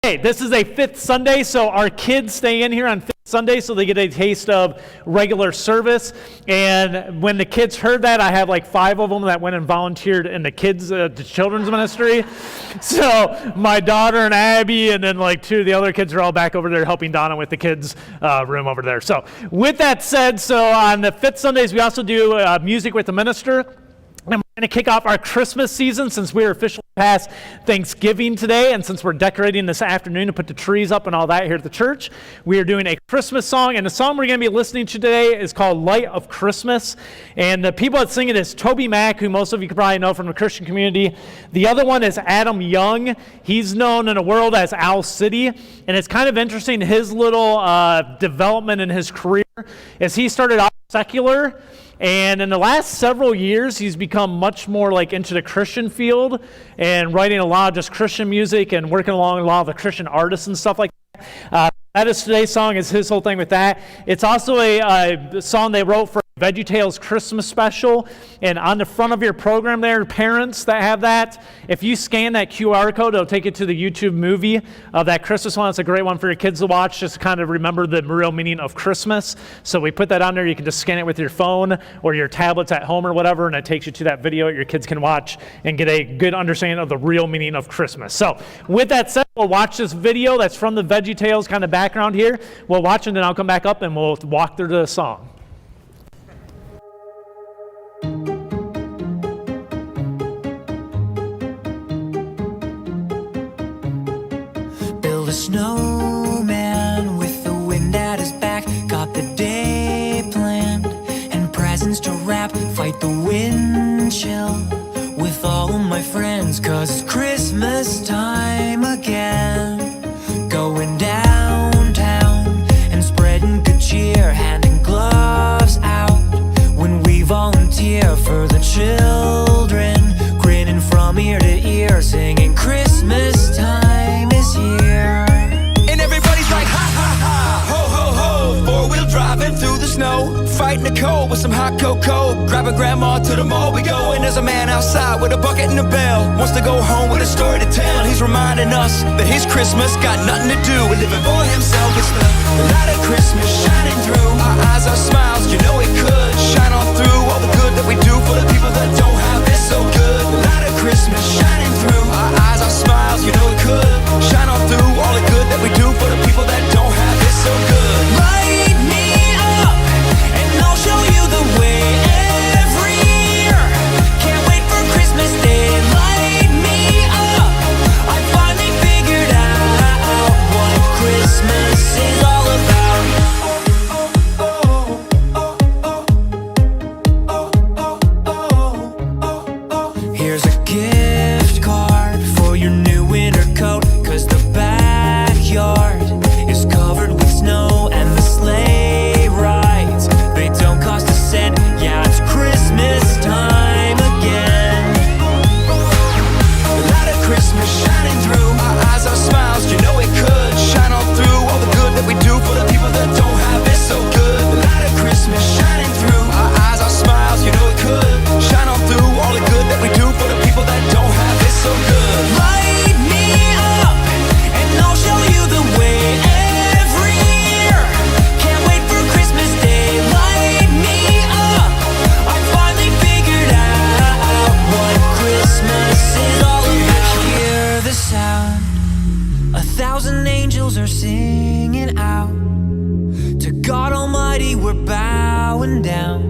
Hey, this is a fifth Sunday, so our kids stay in here on fifth Sunday so they get a taste of regular service. And when the kids heard that, I had like 5 of them that went and volunteered in the children's ministry. So my daughter and Abby and then like 2 of the other kids are all back over there helping Donna with the kids' room over there. So with that said, so on the fifth Sundays, we also do music with the minister. And we're going to kick off our Christmas season since we're officially past Thanksgiving today, and since we're decorating this afternoon to put the trees up and all that here at the church, we are doing a Christmas song, and the song we're going to be listening to today is called Light of Christmas, and the people that sing it is Toby Mack, who most of you could probably know from the Christian community. The other one is Adam Young. He's known in the world as Owl City, and it's kind of interesting, his little development in his career is he started out secular. And in the last several years, he's become much more like into the Christian field and writing a lot of just Christian music and working along a lot of the Christian artists and stuff like that. That is today's song, is his whole thing with that. It's also a song they wrote for VeggieTales Christmas special. And on the front of your program there, parents that have that, if you scan that QR code, it'll take you to the YouTube movie of that Christmas one. It's a great one for your kids to watch, just to kind of remember the real meaning of Christmas. So we put that on there. You can just scan it with your phone or your tablets at home or whatever, and it takes you to that video that your kids can watch and get a good understanding of the real meaning of Christmas. So with that said, we'll watch this video that's from the VeggieTales kind of background here. We'll watch it, and then I'll come back up and we'll walk through the song. Build a snowman with the wind at his back. Got the day planned and presents to wrap. Fight the wind chill with all of my friends, 'cause it's Christmas time again. Going downtown and spreading good cheer, handing gloves out when we volunteer for the children, grinning from ear to ear, singing Christmas time is here. And everybody's like, ha ha ha, ho ho ho. 4-wheel driving through the snow, fighting the cold with some hot cocoa. Grabbing grandma to the mall we go, and there's a man outside with a bucket and a bell. Wants to go home with a story to tell. He's reminding us that his Christmas got nothing to do with living for himself. It's the light of Christmas shining through our eyes, our smiles, you know it could shine on through all the good that we do for the people that don't have it so good. The light of Christmas shining through our eyes, our smiles, you know it could shine on through all the good that we do for the people that don't have it so good. Light me up and I'll show you the way every year. Can't wait for Christmas Day. Light me up, I finally figured out what Christmas is all about. Here's a gift card for your new winter coat, 'cause the backyard is covered with snow and the sleigh rides, they don't cost a cent. Yeah, it's Christmas time again. The light of Christmas shining through our eyes, our smiles, you know it could shine on through all the good that we do for the people that don't have it so good. The light of Christmas shining through our eyes, our smiles, you know it could shine on through all the good that we do for the people that don't have it so good. Light me up and I'll show you the way every year. Can't wait for Christmas Day. Light me up, I finally figured out what Christmas is all about. Hear the sound, 1,000 angels are singing out. To God Almighty we're bowing down,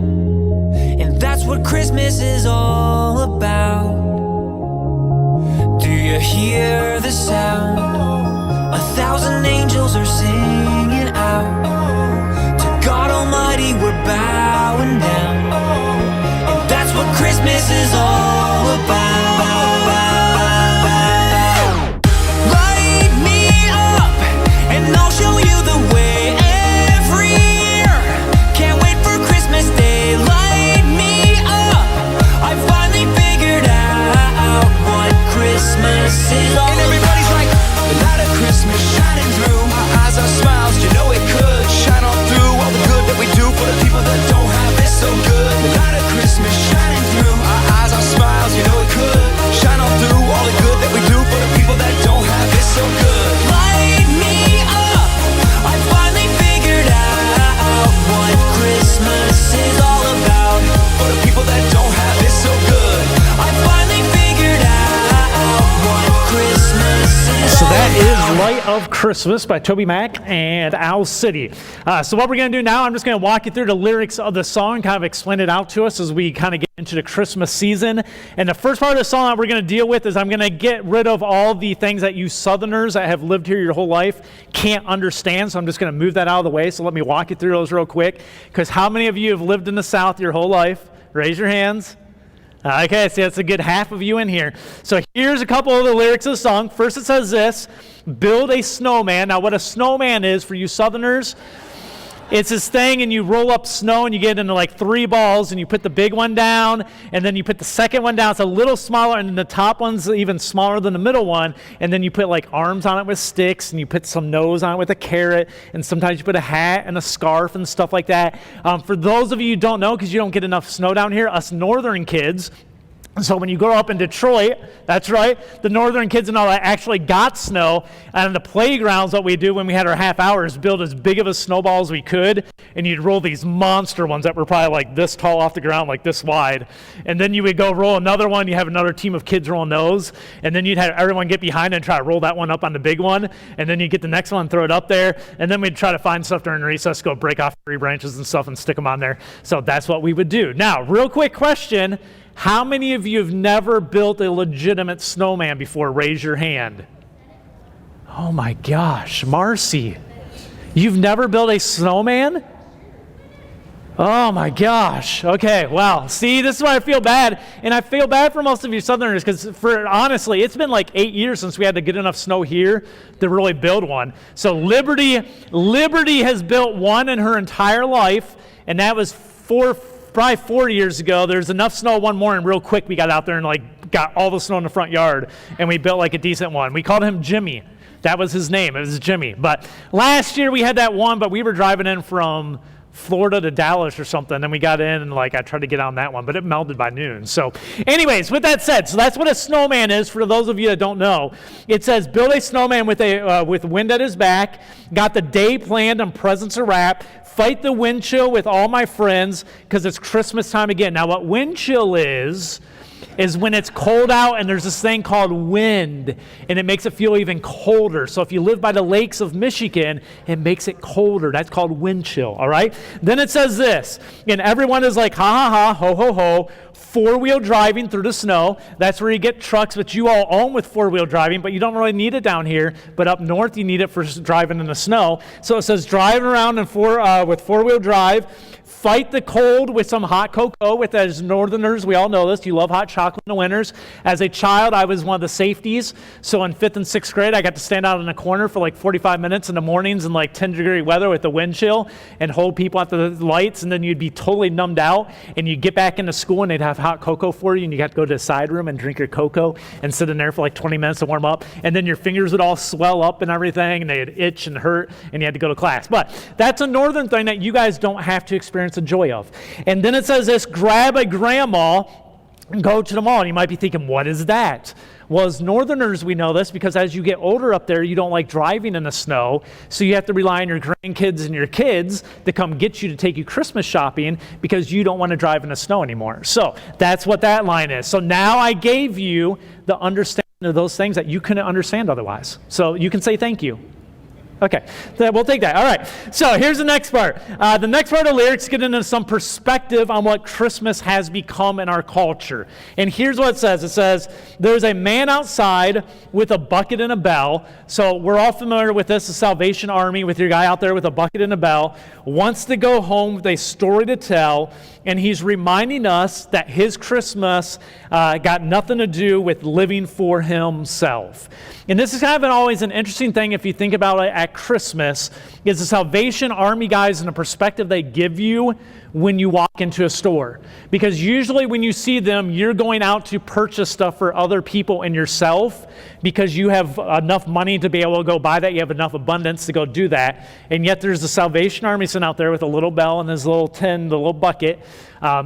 and that's what Christmas is all about. Do you hear the sound? 1,000 angels are singing out. To God Almighty we're bowing down, and that's what Christmas is all about. Light me up and I'll show you the way every year. Can't wait for Christmas Day. Light me up, I finally figured out what Christmas is all And about. everybody's like, the light of Christmas shining through our eyes, our smiles, you know it could shine on through all the good that we do for the people that don't have it so good. The light of Christmas shining through our eyes, our smiles. Light of Christmas by Toby and Owl City. So what we're going to do now, I'm just going to walk you through the lyrics of the song, kind of explain it out to us as we kind of get into the Christmas season. And the first part of the song that we're going to deal with is I'm going to get rid of all the things that you Southerners that have lived here your whole life can't understand. So I'm just going to move that out of the way. So let me walk you through those real quick. Because how many of you have lived in the South your whole life? Raise your hands. Okay, so that's a good half of you in here. So here's a couple of the lyrics of the song. First it says this, build a snowman. Now what a snowman is for you Southerners, it's this thing and you roll up snow and you get into like 3 balls and you put the big one down and then you put the second one down. It's a little smaller and then the top one's even smaller than the middle one. And then you put like arms on it with sticks and you put some nose on it with a carrot and sometimes you put a hat and a scarf and stuff like that. For those of you who don't know, because you don't get enough snow down here, us northern kids, so when you grow up in Detroit, that's right, the northern kids and all that actually got snow. And the playgrounds, what we do when we had our half hours, build as big of a snowball as we could. And you'd roll these monster ones that were probably like this tall off the ground, like this wide. And then you would go roll another one. You have another team of kids rolling those. And then you'd have everyone get behind and try to roll that one up on the big one. And then you get the next one, throw it up there. And then we'd try to find stuff during recess, go break off tree branches and stuff and stick them on there. So that's what we would do. Now, real quick question. How many of you have never built a legitimate snowman before? Raise your hand. Oh my gosh, Marcy. You've never built a snowman? Oh my gosh. Okay, wow. See, this is why I feel bad. And I feel bad for most of you Southerners because honestly, it's been like 8 years since we had to get enough snow here to really build one. So Liberty has built one in her entire life, and that was probably 4 years ago. There's enough snow one morning real quick we got out there and like got all the snow in the front yard and we built like a decent one. We called him Jimmy. That was his name. It was Jimmy. But last year we had that one, but we were driving in from Florida to Dallas or something, and we got in and like I tried to get on that one, but it melted by noon. So anyways, with that said, so that's what a snowman is for those of you that don't know. It says build a snowman with wind at his back, got the day planned and presents to wrap, fight the wind chill with all my friends because it's Christmas time again. Now what wind chill is when it's cold out and there's this thing called wind and it makes it feel even colder. So if you live by the lakes of Michigan, it makes it colder. That's called wind chill, all right? Then it says this, and everyone is like, ha ha ha, ho ho ho, 4-wheel driving through the snow. That's where you get trucks, which you all own with 4-wheel driving, but you don't really need it down here. But up north, you need it for driving in the snow. So it says driving around with 4-wheel drive, fight the cold with some hot cocoa. With as northerners, we all know this. You love hot chocolate in the winters. As a child, I was one of the safeties. So in 5th and 6th grade, I got to stand out in a corner for like 45 minutes in the mornings in like 10-degree weather with the wind chill and hold people at the lights. And then you'd be totally numbed out. And you'd get back into school and they'd have hot cocoa for you. And you got to go to the side room and drink your cocoa and sit in there for like 20 minutes to warm up. And then your fingers would all swell up and everything. And they'd itch and hurt. And you had to go to class. But that's a northern thing that you guys don't have to experience the joy of. And then it says this, grab a grandma and go to the mall. And you might be thinking, what is that? Well, as northerners, we know this because as you get older up there, you don't like driving in the snow. So you have to rely on your grandkids and your kids to come get you to take you Christmas shopping because you don't want to drive in the snow anymore. So that's what that line is. So now I gave you the understanding of those things that you couldn't understand otherwise. So you can say thank you. Okay, we'll take that. All right, so here's the next part. The next part of the lyrics get into some perspective on what Christmas has become in our culture. And here's what it says. It says, there's a man outside with a bucket and a bell. So we're all familiar with this, the Salvation Army, with your guy out there with a bucket and a bell, wants to go home with a story to tell. And he's reminding us that his Christmas got nothing to do with living for himself. And this is kind of always an interesting thing if you think about it at Christmas, is the Salvation Army guys and the perspective they give you when you walk into a store. Because usually when you see them, you're going out to purchase stuff for other people and yourself because you have enough money to be able to go buy that. You have enough abundance to go do that. And yet there's the Salvation Army sitting out there with a little bell and his little tin, the little bucket,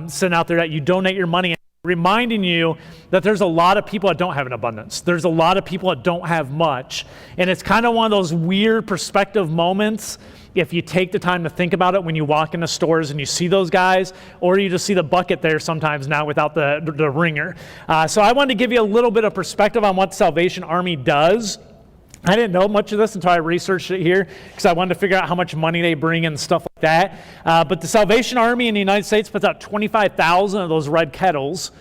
sitting out there that you donate your money, reminding you that there's a lot of people that don't have an abundance. There's a lot of people that don't have much. And it's kind of one of those weird perspective moments if you take the time to think about it when you walk into stores and you see those guys, or you just see the bucket there sometimes now without the ringer. So I wanted to give you a little bit of perspective on what the Salvation Army does. I didn't know much of this until I researched it here because I wanted to figure out how much money they bring and stuff like that. But the Salvation Army in the United States puts out 25,000 of those red kettles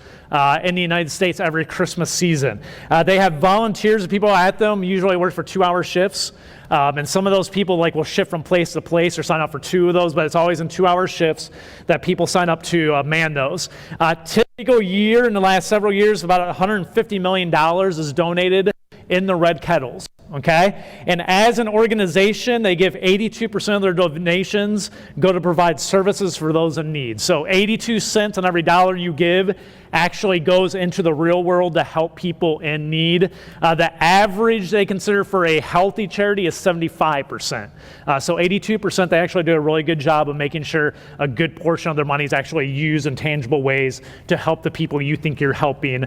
in the United States every Christmas season. They have volunteers, people at them, usually work for 2-hour shifts. And some of those people will shift from place to place or sign up for 2 of those, but it's always in 2-hour shifts that people sign up to man those. Typical year in the last several years, about $150 million is donated in the red kettles. Okay? And as an organization, they give 82% of their donations go to provide services for those in need. So 82 cents on every dollar you give actually goes into the real world to help people in need. The average they consider for a healthy charity is 75%. So 82%, they actually do a really good job of making sure a good portion of their money is actually used in tangible ways to help the people you think you're helping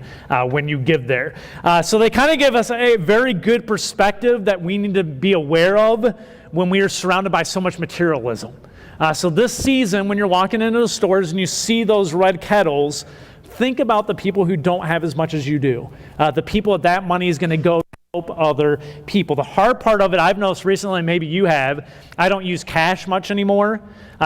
when you give there. So they kind of give us a very good perspective that we need to be aware of when we are surrounded by so much materialism. So this season, when you're walking into the stores and you see those red kettles, think about the people who don't have as much as you do. The people that money is going to go to help other people. The hard part of it, I've noticed recently, maybe you have, I don't use cash much anymore.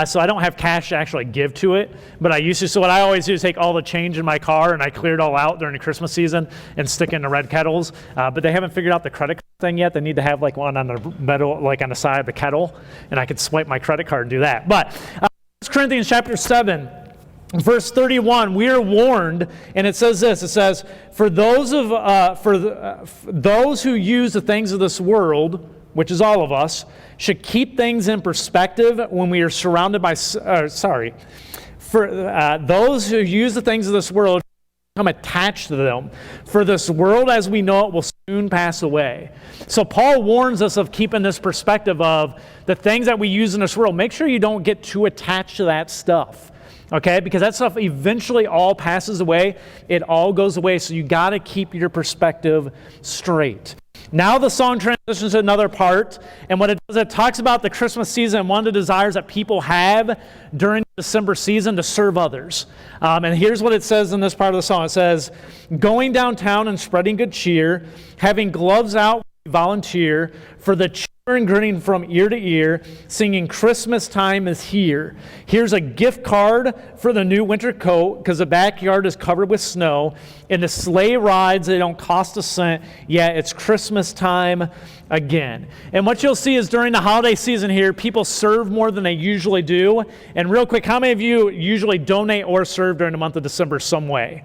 So I don't have cash to actually give to it, but I used to. So what I always do is take all the change in my car and I clear it all out during the Christmas season and stick it in the red kettles. But they haven't figured out the credit card thing yet. They need to have one on the metal, on the side of the kettle, and I could swipe my credit card and do that. But 1 Corinthians chapter 7, verse 31, we are warned, and it says this. It says, for those who use the things of this world, which is all of us, should keep things in perspective when we are surrounded by, those who use the things of this world become attached to them. For this world as we know it will soon pass away. So Paul warns us of keeping this perspective of the things that we use in this world. Make sure you don't get too attached to that stuff. Okay, because that stuff eventually all passes away. It all goes away. So you got to keep your perspective straight. Now the song transitions to another part, and what it does, it talks about the Christmas season and one of the desires that people have during the December season to serve others. And here's what it says in this part of the song. It says, going downtown and spreading good cheer, having gloves out, volunteer, for the children grinning from ear to ear, singing Christmas time is here. Here's a gift card for the new winter coat because the backyard is covered with snow. And the sleigh rides, they don't cost a cent. Yeah, it's Christmas time again. And what you'll see is during the holiday season here, people serve more than they usually do. And real quick, how many of you usually donate or serve during the month of December some way?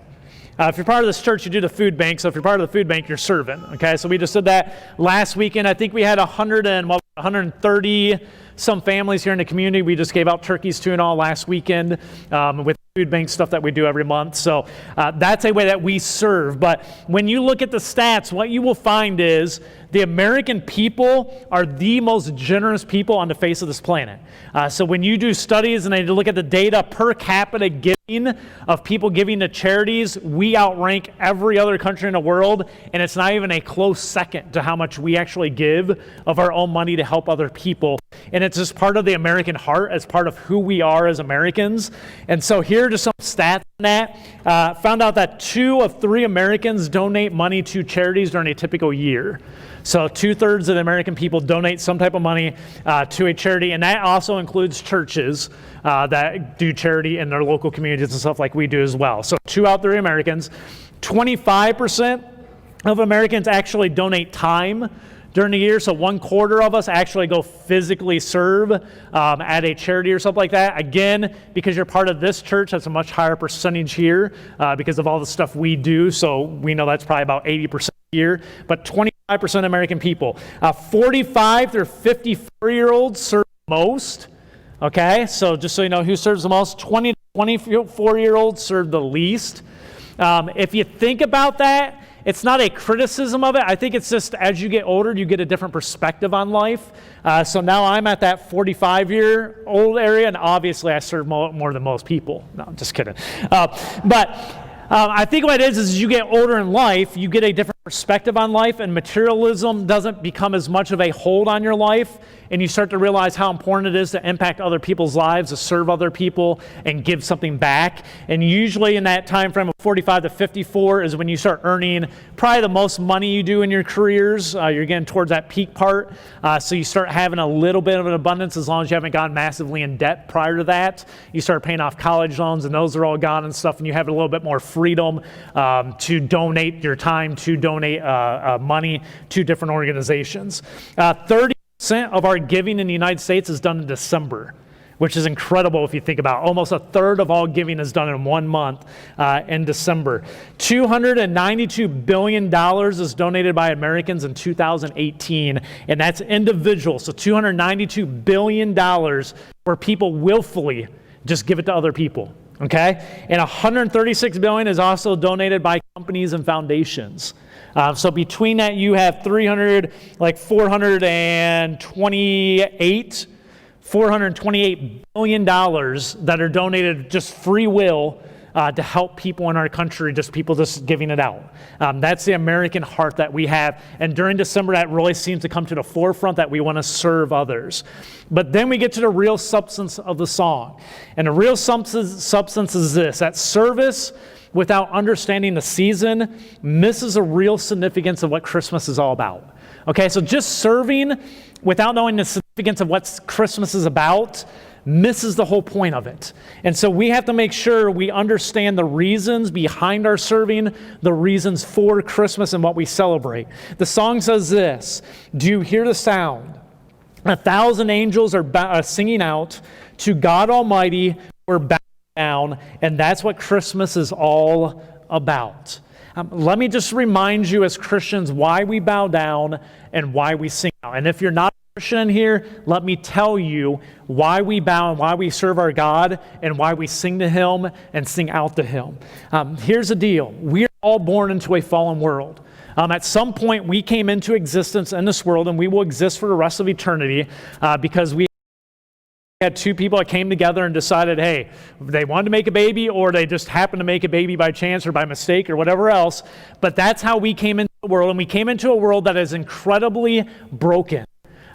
If you're part of this church, you do the food bank. So if you're part of the food bank, you're serving. Okay, so we just did that last weekend. I think we had 130 some families here in the community. We just gave out turkeys to and all last weekend with food bank stuff that we do every month. So that's a way that we serve. But when you look at the stats, what you will find is the American people are the most generous people on the face of this planet. So when you do studies and they look at the data per capita giving of people giving to charities, we outrank every other country in the world, and it's not even a close second to how much we actually give of our own money to help other people. And it's just part of the American heart, as part of who we are as Americans. And so here are just some stats on that. Found out that 2 of 3 Americans donate money to charities during a typical year. So 2/3 of the American people donate some type of money to a charity, and that also includes churches that do charity in their local communities and stuff like we do as well. So 2 out of 3 Americans. 25% of Americans actually donate time during the year. So 1/4 of us actually go physically serve at a charity or something like that. Again, because you're part of this church, that's a much higher percentage here because of all the stuff we do. So we know that's probably about 80% here, but 25% of American people. 45 through 54-year-olds serve most. Okay, so just so you know who serves the most, 20 to 24-year-olds serve the least. If you think about that, it's not a criticism of it. I think it's just as you get older, you get a different perspective on life. So now I'm at that 45-year-old area, and obviously I serve more than most people. No, I'm just kidding. But I think what it is you get older in life, you get a different perspective on life, and materialism doesn't become as much of a hold on your life, and you start to realize how important it is to impact other people's lives, to serve other people, and give something back. And usually in that time frame of 45 to 54 is when you start earning probably the most money you do in your careers. You're getting towards that peak part. So you start having a little bit of an abundance as long as you haven't gone massively in debt prior to that. You start paying off college loans, and those are all gone and stuff, and you have a little bit more freedom to donate your time, to donate money to different organizations. 30% of our giving in the United States is done in December, which is incredible if you think about it. Almost a third of all giving is done in 1 month in December. $292 billion is donated by Americans in 2018, and that's individual. So $292 billion where people willfully just give it to other people. Okay? And $136 billion is also donated by companies and foundations. So between that, you have $428 billion that are donated just free will to help people in our country, just people just giving it out. That's the American heart that we have. And during December, that really seems to come to the forefront that we want to serve others. But then we get to the real substance of the song. And the real substance is this, that service without understanding the season misses the real significance of what Christmas is all about. Okay, so just serving without knowing the significance of what Christmas is about misses the whole point of it. And so we have to make sure we understand the reasons behind our serving, the reasons for Christmas and what we celebrate. The song says this, "Do you hear the sound? 1,000 angels are singing out to God Almighty, we're bowing down," and that's what Christmas is all about. Let me just remind you as Christians why we bow down and why we sing out. And if you're not a Christian in here, let me tell you why we bow and why we serve our God and why we sing to Him and sing out to Him. Here's the deal. We are all born into a fallen world. At some point, we came into existence in this world, and we will exist for the rest of eternity because we had two people that came together and decided, hey, they wanted to make a baby, or they just happened to make a baby by chance or by mistake or whatever else. But that's how we came into the world, and we came into a world that is incredibly broken.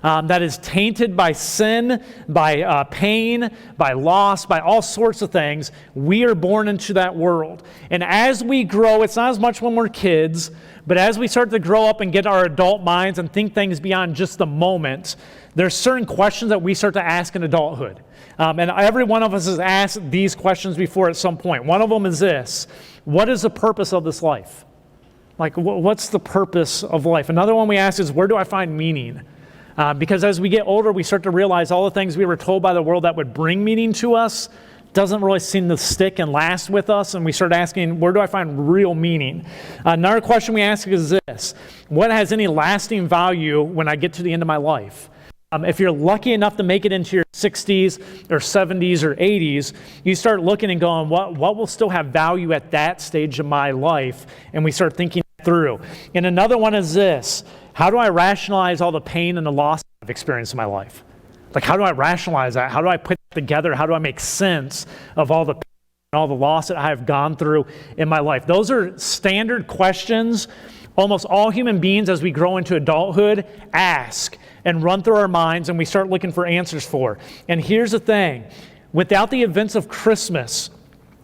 That is tainted by sin, by pain, by loss, by all sorts of things. We are born into that world. And as we grow, it's not as much when we're kids, but as we start to grow up and get our adult minds and think things beyond just the moment, there's certain questions that we start to ask in adulthood. And every one of us has asked these questions before at some point. One of them is this: what is the purpose of this life? Like, what's the purpose of life? Another one we ask is, where do I find meaning? Because as we get older, we start to realize all the things we were told by the world that would bring meaning to us doesn't really seem to stick and last with us, and we start asking, where do I find real meaning? Another question we ask is this: what has any lasting value when I get to the end of my life? If you're lucky enough to make it into your 60s or 70s or 80s, you start looking and going, what will still have value at that stage of my life? And we start thinking through. And another one is this: how do I rationalize all the pain and the loss I've experienced in my life? Like, how do I rationalize that? How do I put it together? How do I make sense of all the pain and all the loss that I have gone through in my life? Those are standard questions almost all human beings as we grow into adulthood ask and run through our minds, and we start looking for answers for. And here's the thing: without the events of Christmas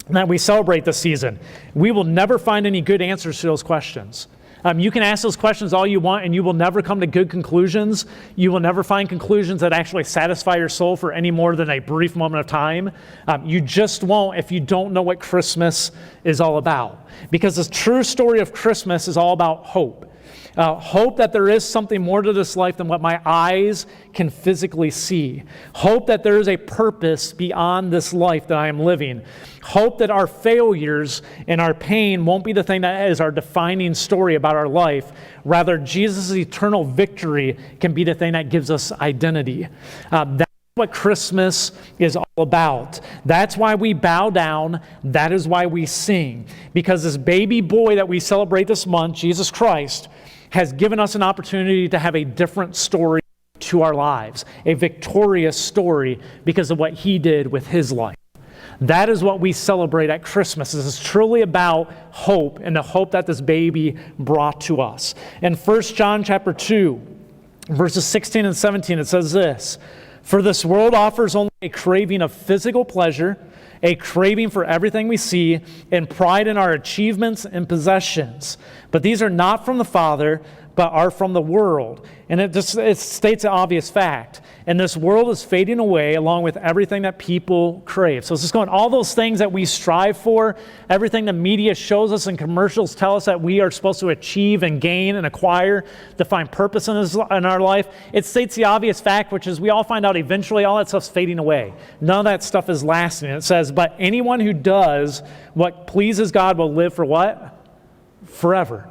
that we celebrate this season, we will never find any good answers to those questions. You can ask those questions all you want, and you will never come to good conclusions. You will never find conclusions that actually satisfy your soul for any more than a brief moment of time. You just won't if you don't know what Christmas is all about. Because the true story of Christmas is all about hope. Hope that there is something more to this life than what my eyes can physically see. Hope that there is a purpose beyond this life that I am living. Hope that our failures and our pain won't be the thing that is our defining story about our life. Rather, Jesus' eternal victory can be the thing that gives us identity. That's what Christmas is all about. That's why we bow down. That is why we sing. Because this baby boy that we celebrate this month, Jesus Christ, has given us an opportunity to have a different story to our lives, a victorious story because of what He did with His life. That is what we celebrate at Christmas. This is truly about hope and the hope that this baby brought to us. In 1 John chapter 2, verses 16 and 17, it says this, "For this world offers only a craving of physical pleasure, a craving for everything we see, and pride in our achievements and possessions. But these are not from the Father, but are from the world." And it states an obvious fact. And this world is fading away along with everything that people crave. So it's just going, all those things that we strive for, everything the media shows us and commercials tell us that we are supposed to achieve and gain and acquire to find purpose in our life, it states the obvious fact, which is we all find out eventually all that stuff's fading away. None of that stuff is lasting. It says, but anyone who does what pleases God will live for what? Forever.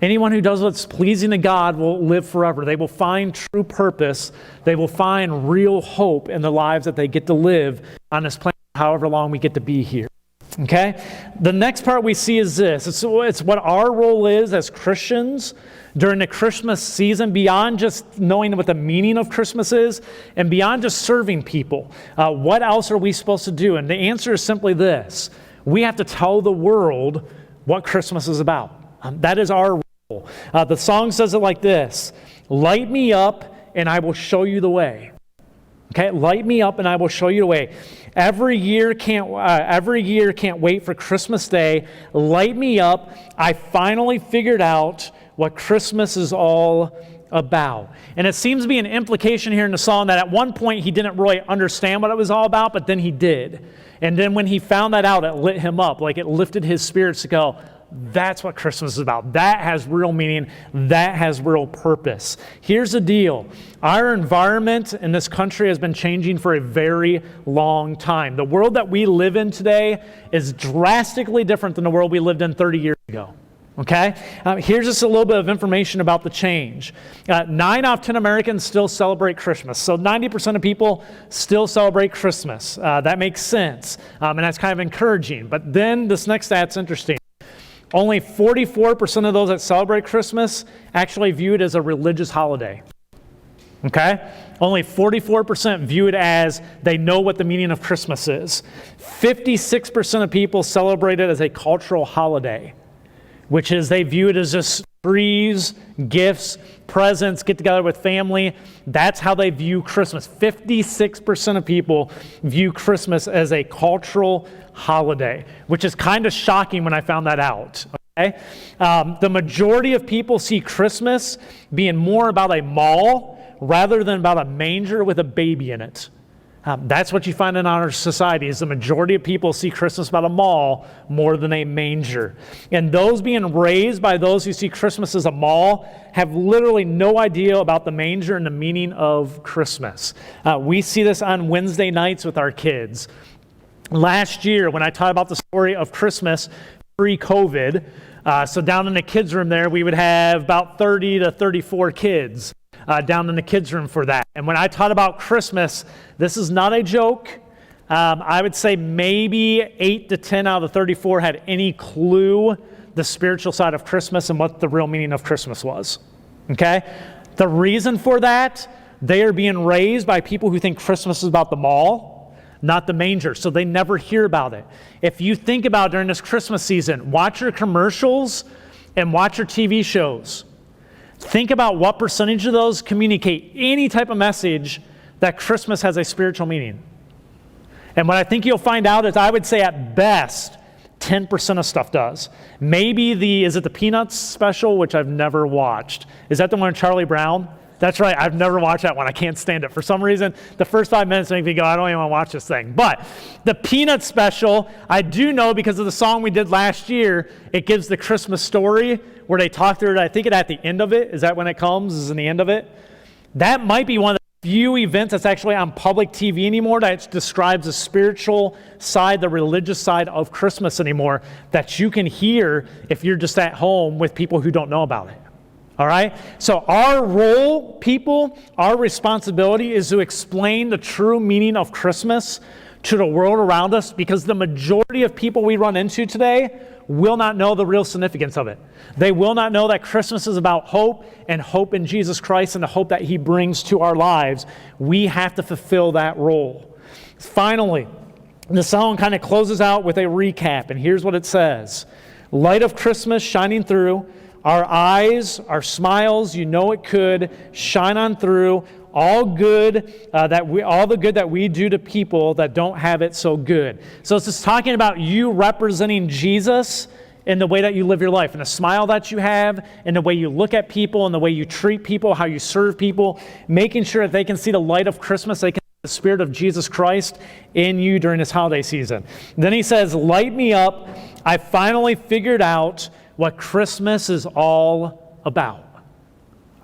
Anyone who does what's pleasing to God will live forever. They will find true purpose. They will find real hope in the lives that they get to live on this planet, however long we get to be here. Okay? The next part we see is this. It's what our role is as Christians during the Christmas season, beyond just knowing what the meaning of Christmas is and beyond just serving people. What else are we supposed to do? And the answer is simply this. We have to tell the world what Christmas is about. That is our role. The song says it like this, "Light me up and I will show you the way." Okay, light me up and I will show you the way. Every year can't wait for Christmas Day. Light me up. I finally figured out what Christmas is all about. And it seems to be an implication here in the song that at one point he didn't really understand what it was all about, but then he did. And then when he found that out, it lit him up, like it lifted his spirits to go, that's what Christmas is about. That has real meaning. That has real purpose. Here's the deal. Our environment in this country has been changing for a very long time. The world that we live in today is drastically different than the world we lived in 30 years ago. Okay? Here's just a little bit of information about the change. 9 out of 10 Americans still celebrate Christmas. So 90% of people still celebrate Christmas. That makes sense. And that's kind of encouraging. But then this next stat's interesting. Only 44% of those that celebrate Christmas actually view it as a religious holiday. Okay? Only 44% view it as they know what the meaning of Christmas is. 56% of people celebrate it as a cultural holiday, which is they view it as just trees, gifts, presents, get together with family. That's how they view Christmas. 56% of people view Christmas as a cultural holiday, which is kind of shocking when I found that out. Okay? The majority of people see Christmas being more about a mall rather than about a manger with a baby in it. That's what you find in our society, is the majority of people see Christmas about a mall more than a manger. And those being raised by those who see Christmas as a mall have literally no idea about the manger and the meaning of Christmas. We see this on Wednesday nights with our kids. Last year, when I taught about the story of Christmas pre-COVID, so down in the kids' room there, we would have about 30 to 34 kids. Down in the kids' room for that. And when I taught about Christmas, this is not a joke. I would say maybe 8 to 10 out of the 34 had any clue the spiritual side of Christmas and what the real meaning of Christmas was. Okay? The reason for that, they are being raised by people who think Christmas is about the mall, not the manger, so they never hear about it. If you think about during this Christmas season, watch your commercials and watch your TV shows. Think about what percentage of those communicate any type of message that Christmas has a spiritual meaning. And what I think you'll find out is, I would say at best, 10% of stuff does. Maybe is it the Peanuts special, which I've never watched? Is that the one with Charlie Brown? That's right, I've never watched that one. I can't stand it. For some reason, the first 5 minutes make me go, I don't even want to watch this thing. But the Peanuts special, I do know because of the song we did last year, it gives the Christmas story where they talk through it. I think at the end of it, is that when it comes, is in the end of it? That might be one of the few events that's actually on public TV anymore that describes the spiritual side, the religious side of Christmas anymore, that you can hear if you're just at home with people who don't know about it. All right? So our role, people, our responsibility is to explain the true meaning of Christmas to the world around us, because the majority of people we run into today will not know the real significance of it. They will not know that Christmas is about hope, and hope in Jesus Christ and the hope that He brings to our lives. We have to fulfill that role. Finally, The song kind of closes out with a recap, and here's what it says. Light of Christmas shining through, our eyes, our smiles, you know it could, shine on through, all the good that we do to people that don't have it so good. So it's just talking about you representing Jesus in the way that you live your life, and the smile that you have, and the way you look at people, and the way you treat people, how you serve people, making sure that they can see the light of Christmas, they can see the Spirit of Jesus Christ in you during this holiday season. Then he says, light me up. I finally figured out what Christmas is all about.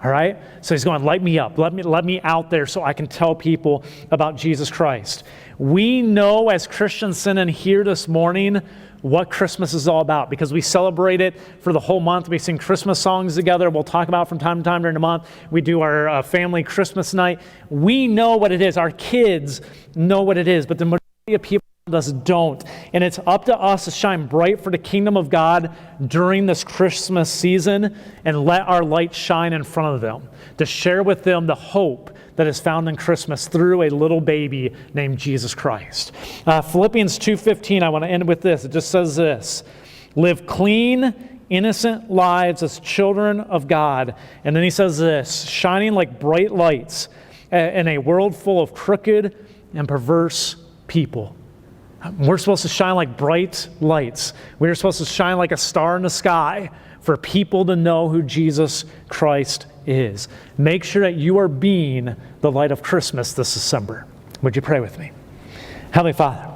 All right? So he's going, light me up. Let me out there so I can tell people about Jesus Christ. We know as Christians sitting here this morning what Christmas is all about because we celebrate it for the whole month. We sing Christmas songs together. We'll talk about it from time to time during the month. We do our family Christmas night. We know what it is. Our kids know what it is, but the majority of people around us don't. And it's up to us to shine bright for the kingdom of God during this Christmas season and let our light shine in front of them, to share with them the hope that is found in Christmas through a little baby named Jesus Christ. Philippians 2:15, I want to end with this. It just says this, live clean, innocent lives as children of God. And then he says this, shining like bright lights in a world full of crooked and perverse people. We're supposed to shine like bright lights. We're supposed to shine like a star in the sky for people to know who Jesus Christ is. Make sure that you are being the light of Christmas this December. Would you pray with me? Heavenly Father,